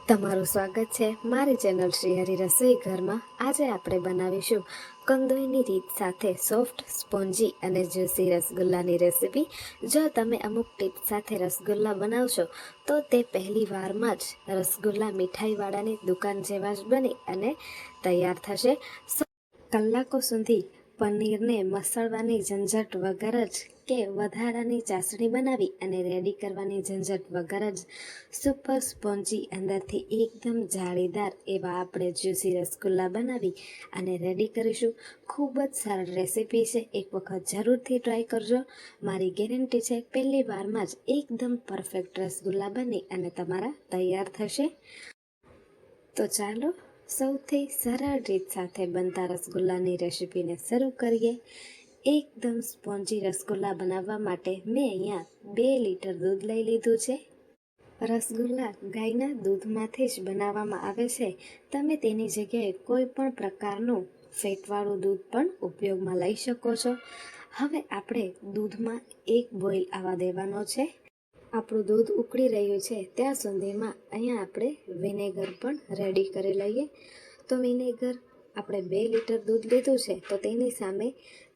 તમારું સ્વાગત છે મારી ચેનલ શ્રી હરિ રસોઈ ઘરમાં। આજે આપણે બનાવીશું કંદોઈની રીત સાથે સોફ્ટ, સ્પોન્જી અને જ્યુસી રસગુલ્લાની રેસીપી। જો તમે અમુક ટીપ્સ સાથે રસગુલ્લા બનાવશો તો તે પહેલી વારમાં જ રસગુલ્લા મીઠાઈવાળાની દુકાન જેવા જ બની અને તૈયાર થશે। કલાકો સુધી પનીરને મસળવાની ઝંઝટ વગર જ કે વધારાની ચાસણી બનાવી અને રેડી કરવાની ઝંઝટ વગર જ સુપર સ્પોન્જી અંદરથી એકદમ જાળીદાર એવા આપણે જ્યુસી રસગુલ્લા બનાવી અને રેડી કરીશું। ખૂબ જ સરળ રેસીપી છે, એક વખત જરૂરથી ટ્રાય કરજો। મારી ગેરંટી છે પહેલી વારમાં જ એકદમ પરફેક્ટ રસગુલ્લા બની અને તમારા તૈયાર થશે। તો ચાલો સૌથી સરળ રીત સાથે બનતા રસગુલ્લાની રેસીપીને શરૂ કરીએ। એકદમ સ્પોન્જી રસગુલ્લા બનાવવા માટે મેં અહીંયા 2 લીટર દૂધ લઈ લીધું છે। રસગુલ્લા ગાયના દૂધમાંથી જ બનાવવામાં આવે છે। તમે તેની જગ્યાએ કોઈ પણ પ્રકારનું ફેટવાળું દૂધ પણ ઉપયોગમાં લઈ શકો છો। હવે આપણે દૂધમાં 1 બોઇલ આવવા દેવાનો છે। આપણું દૂધ ઉકળી રહ્યું છે ત્યાં સુધીમાં અહીંયા આપણે વિનેગર પણ રેડી કરી લઈએ। તો વિનેગર આપણે 2 લીટર દૂધ લીધું છે તો તેની સામે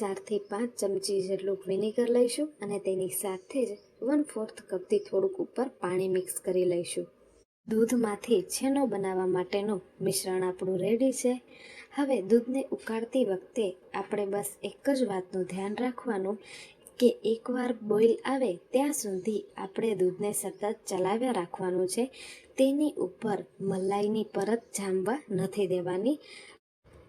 4 થી 5 ચમચી જેટલું વિનેગર લઈશું અને તેની સાથે જ 1/4 કપથી થોડુંક ઉપર પાણી મિક્સ કરી લઈશું। દૂધમાંથી છેનો બનાવવા માટેનું મિશ્રણ આપણું રેડી છે। હવે દૂધને ઉકાળતી વખતે આપણે બસ એક જ વાતનું ધ્યાન રાખવાનું કે એકવાર બોઇલ આવે ત્યાં સુધી આપણે દૂધને સતત ચલાવ્યા રાખવાનું છે। તેની ઉપર મલાઈની પરત જામવા નથી દેવાની।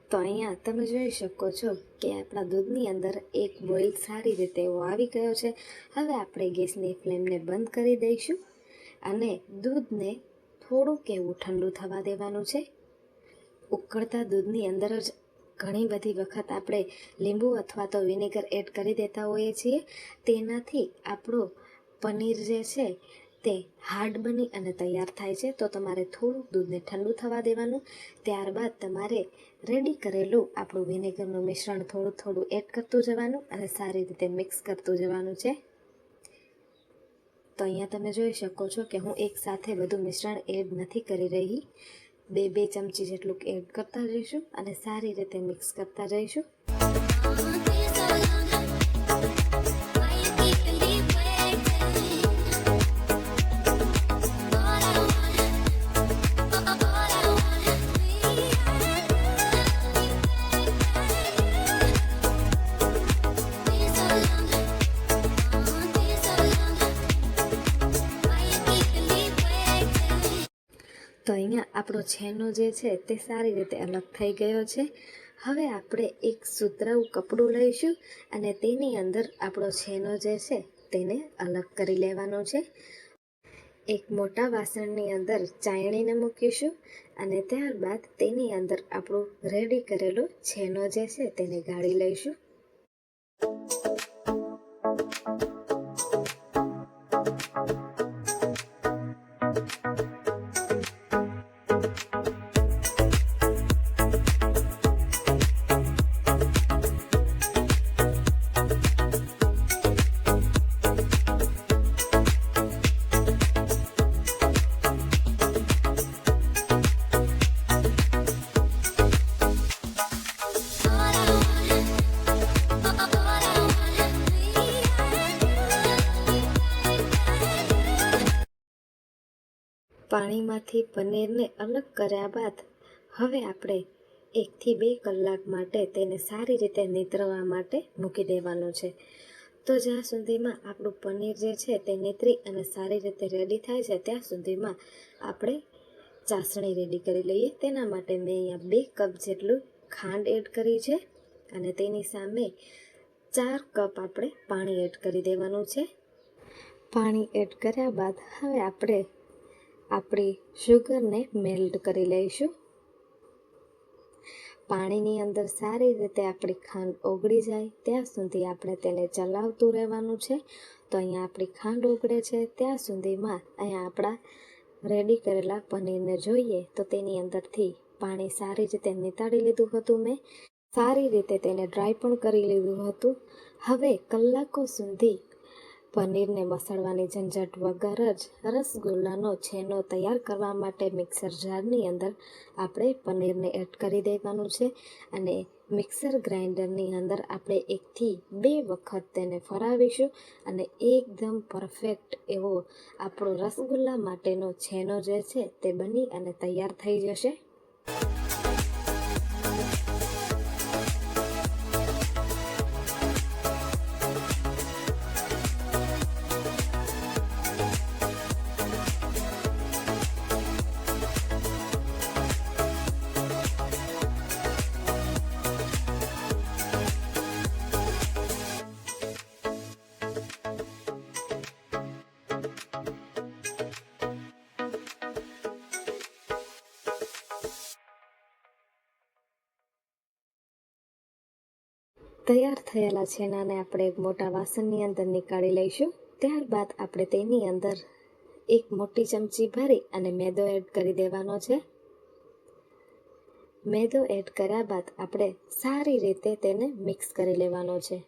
તો અહીંયા તમે જોઈ શકો છો કે આપણા દૂધની અંદર 1 બોઇલ સારી રીતે એવો આવી ગયો છે। હવે આપણે ગેસની ફ્લેમને બંધ કરી દઈશું અને દૂધને થોડુંક એવું ઠંડુ થવા દેવાનું છે। ઉકળતા દૂધની અંદર જ ઘણી બધી વખત આપણે લીંબુ અથવા તો વિનેગર એડ કરી દેતા હોઈએ છીએ। તેનાથી આપણું પનીર જે છે તે હાર્ડ બની અને તૈયાર થાય છે। તો તમારે થોડુંક દૂધને ઠંડુ થવા દેવાનું। ત્યારબાદ તમારે રેડી કરેલું આપણું વિનેગરનું મિશ્રણ થોડું થોડું એડ કરતું જવાનું અને સારી રીતે મિક્સ કરતું જવાનું છે। તો અહીંયા તમે જોઈ શકો છો કે હું એક સાથે બધું મિશ્રણ એડ નથી કરી રહી। 2 ચમચી જેટલું એડ કરતા જઈશું અને સારી રીતે મિક્સ કરતા જઈશું। તો અહીંયા આપણો છેનો જે છે તે સારી રીતે અલગ થઈ ગયો છે। હવે આપણે એક સુતરાઉ કપડું લઈશું અને તેની અંદર આપણો છેનો જે છે તેને અલગ કરી લેવાનો છે। એક મોટા વાસણની અંદર ચાયણીને મૂકીશું અને ત્યારબાદ તેની અંદર આપણું રેડી કરેલો છેનો જે છે તેને ગાળી લઈશું। પાણીમાંથી પનીરને અલગ કર્યા બાદ હવે આપણે 1 થી 2 કલાક માટે તેને સારી રીતે નીતરવા માટે મૂકી દેવાનું છે। તો જ્યાં સુધીમાં આપણું પનીર જે છે તે નીતરી અને સારી રીતે રેડી થાય છે ત્યાં સુધીમાં આપણે ચાસણી રેડી કરી લઈએ। તેના માટે મેં અહીંયા 2 કપ જેટલું ખાંડ એડ કરી છે અને તેની સામે 4 કપ આપણે પાણી એડ કરી દેવાનું છે। પાણી એડ કર્યા બાદ હવે આપણે આપણી શુગરને મેલ્ટ કરી લઈશું। પાણીની અંદર સારી રીતે આપણી ખાંડ ઓગળી જાય ત્યાં સુધી આપણે તેને ચલાવતું રહેવાનું છે। તો અહીંયા આપણી ખાંડ ઓગળે છે ત્યાં સુધીમાં અહીંયા આપણા રેડી કરેલા પનીરને જોઈએ તો તેની અંદરથી પાણી સારી રીતે નિતાળી લીધું હતું। મેં સારી રીતે તેને ડ્રાય પણ કરી લીધું હતું। હવે કલાકો સુધી પનીરને મસળવાની ઝંઝટ વગર જ રસગુલ્લાનો છેનો તૈયાર કરવા માટે મિક્સર જારની અંદર આપણે પનીરને એડ કરી દેવાનું છે અને મિક્સર ગ્રાઇન્ડરની અંદર આપણે 1 થી 2 વખત તેને ફરાવીશું અને એકદમ પરફેક્ટ એવો આપણો રસગુલ્લા માટેનો છેનો જે છે તે બની અને તૈયાર થઈ જશે. તૈયાર થયેલા છેનાને આપણે એક મોટા વાસણની અંદર નીકાળી લઈશું. ત્યારબાદ આપણે તેની અંદર 1 મોટી ચમચી ભરી અને મેદો એડ કરી દેવાનો છે. મેદો એડ કર્યા બાદ આપણે સારી રીતે તેને મિક્સ કરી લેવાનો છે.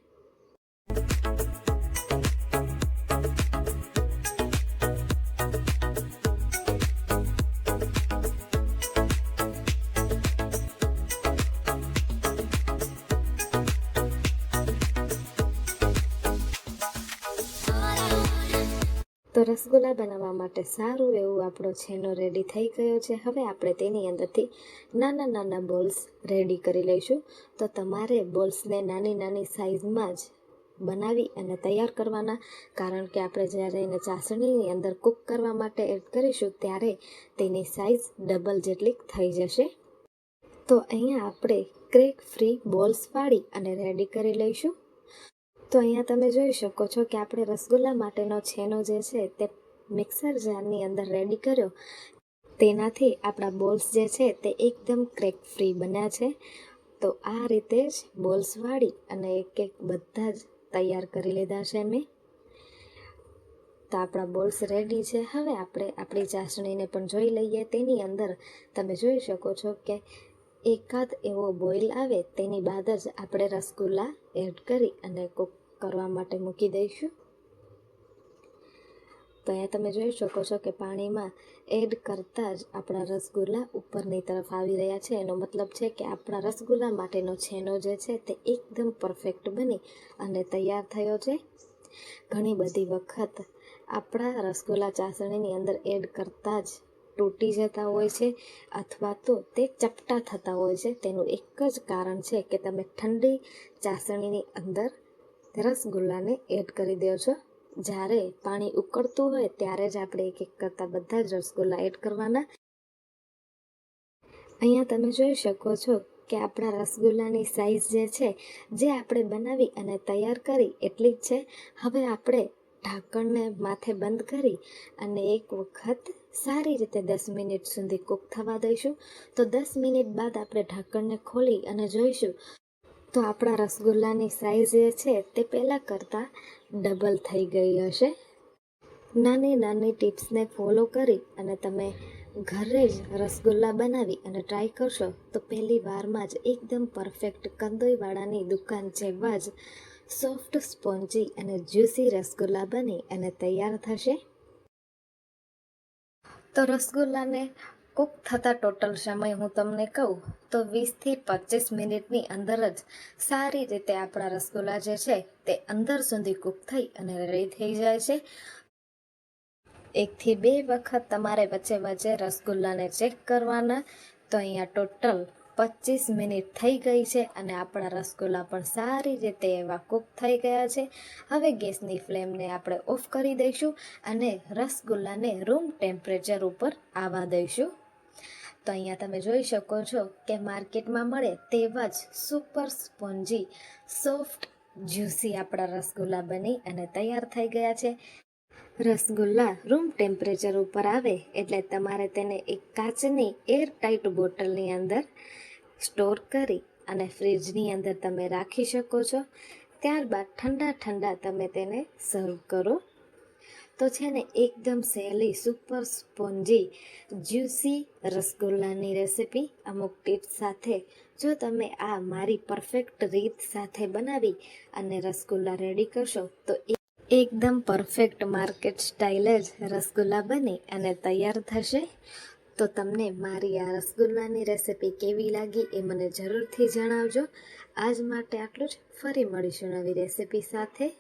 તો રસગુલ્લા બનાવવા માટે સારું એવું આપણો છેનો રેડી થઈ ગયો છે. હવે આપણે તેની અંદરથી નાના નાના બોલ્સ રેડી કરી લઈશું. તો તમારે બોલ્સને નાની નાની સાઇઝમાં જ બનાવી અને તૈયાર કરવાના, કારણ કે આપણે જ્યારે એને ચાસણીની અંદર કૂક કરવા માટે એડ કરીશું ત્યારે તેની સાઇઝ ડબલ જેટલી થઈ જશે. તો અહીંયા આપણે ક્રેક ફ્રી બોલ્સ પાડી અને રેડી કરી લઈશું. તો અહીંયા તમે જોઈ શકો છો કે આપણે રસગુલ્લા માટેનો છેનો જે છે તે મિક્સર જારની અંદર રેડી કર્યો. તેનાથી આપણા બોલ્સ જે છે તે એકદમ ક્રેક ફ્રી બન્યા છે. તો આ રીતે જ બોલ્સ વાળી અને એક એક બધા જ તૈયાર કરી લીધા છે મેં. તો આપણા બોલ્સ રેડી છે. હવે આપણે આપણી ચાસણીને પણ જોઈ લઈએ. તેની અંદર તમે જોઈ શકો છો કે એકાદ એવો બોઇલ આવે તેની બાદ જ આપણે રસગુલ્લા એડ કરી અને કૂક કરવા માટે મૂકી દઈશું. તો અહીંયા તમે જોઈ શકો છો કે પાણીમાં એડ કરતાં જ આપણા રસગુલ્લા ઉપરની તરફ આવી રહ્યા છે. એનો મતલબ છે કે આપણા રસગુલ્લા માટેનો છેનો જે છે તે એકદમ પરફેક્ટ બની અને તૈયાર થયો છે. ઘણી બધી વખત આપણા રસગુલ્લા ચાસણીની અંદર એડ કરતાં જ તૂટી જતા હોય છે અથવા તો તે ચપટા થતા હોય છે. તેનું એક જ કારણ છે કે તમે ઠંડી ચાસણીની અંદર રસગુલ્લાને એડ કરી દો છો. જ્યારે પાણી ઉકળતું હોય ત્યારે જ આપણે એક એક કરતાં બધા જ રસગુલ્લા એડ કરવાના. અહીંયા તમે જોઈ શકો છો કે આપણા રસગુલ્લાની સાઈઝ જે છે જે આપણે બનાવી અને તૈયાર કરી એટલી જ છે. હવે આપણે ઢાંકણને માથે બંધ કરી અને એક વખત સારી રીતે 10 મિનિટ સુધી કૂક થવા દઈશું. તો 10 મિનિટ બાદ આપણે ઢાંકણને ખોલી અને જોઈશું તો આપણા રસગુલ્લાની સાઈઝ જે છે તે પહેલાં કરતાં ડબલ થઈ ગઈ હશે. નાની નાની ટિપ્સને ફોલો કરી અને તમે ઘરે જ રસગુલ્લા બનાવી અને ટ્રાય કરશો તો પહેલી વારમાં જ એકદમ પરફેક્ટ કંદોઈવાળાની દુકાન જેવા જ સોફ્ટ, સ્પોન્જી અને જ્યુસી રસગુલ્લા બની અને તૈયાર થશે. તો રસગુલ્લાને કૂક થતાં ટોટલ સમય હું તમને કહું તો 20 થી 25 મિનિટની અંદર જ સારી રીતે આપણા રસગુલ્લા જે છે તે અંદર સુધી કૂક થઈ અને રેડી થઈ જાય છે. 1 થી 2 વખત તમારે વચ્ચે વચ્ચે રસગુલ્લાને ચેક કરવાના. તો અહીંયા ટોટલ 25 મિનિટ થઈ ગઈ છે અને આપણા રસગુલ્લા પણ સારી રીતે એવા કૂક થઈ ગયા છે. હવે ગેસની ફ્લેમને આપણે ઓફ કરી દઈશું અને રસગુલ્લાને રૂમ ટેમ્પરેચર ઉપર આવવા દઈશું. તો અહીંયા તમે જોઈ શકો છો કે માર્કેટમાં મળે તેવા જ સુપર સ્પોન્જી, સોફ્ટ, જ્યુસી આપણા રસગુલ્લા બની અને તૈયાર થઈ ગયા છે. રસગુલ્લા રૂમ ટેમ્પરેચર ઉપર આવે એટલે તમારે તેને એક કાચની એરટાઇટ બોટલની અંદર સ્ટોર કરી અને ફ્રીજની અંદર તમે રાખી શકો છો. ત્યારબાદ ઠંડા ઠંડા તમે તેને સર્વ કરો. તો છે ને એકદમ સહેલી સુપર સ્પોન્જી જ્યુસી રસગુલ્લાની રેસિપી અમુક ટિપ્સ સાથે જો તમે આ મારી પરફેક્ટ રીત સાથે બનાવી અને રસગુલ્લા રેડી કરશો તો એકદમ પરફેક્ટ માર્કેટ સ્ટાઇલ જ રસગુલ્લા બની અને તૈયાર થશે. તો તમને મારી આ રસગુલ્લાની રેસિપી કેવી લાગી એ મને જરૂરથી જણાવજો. આજ માટે આટલું જ. ફરી મળીશું નવી રેસિપી સાથે.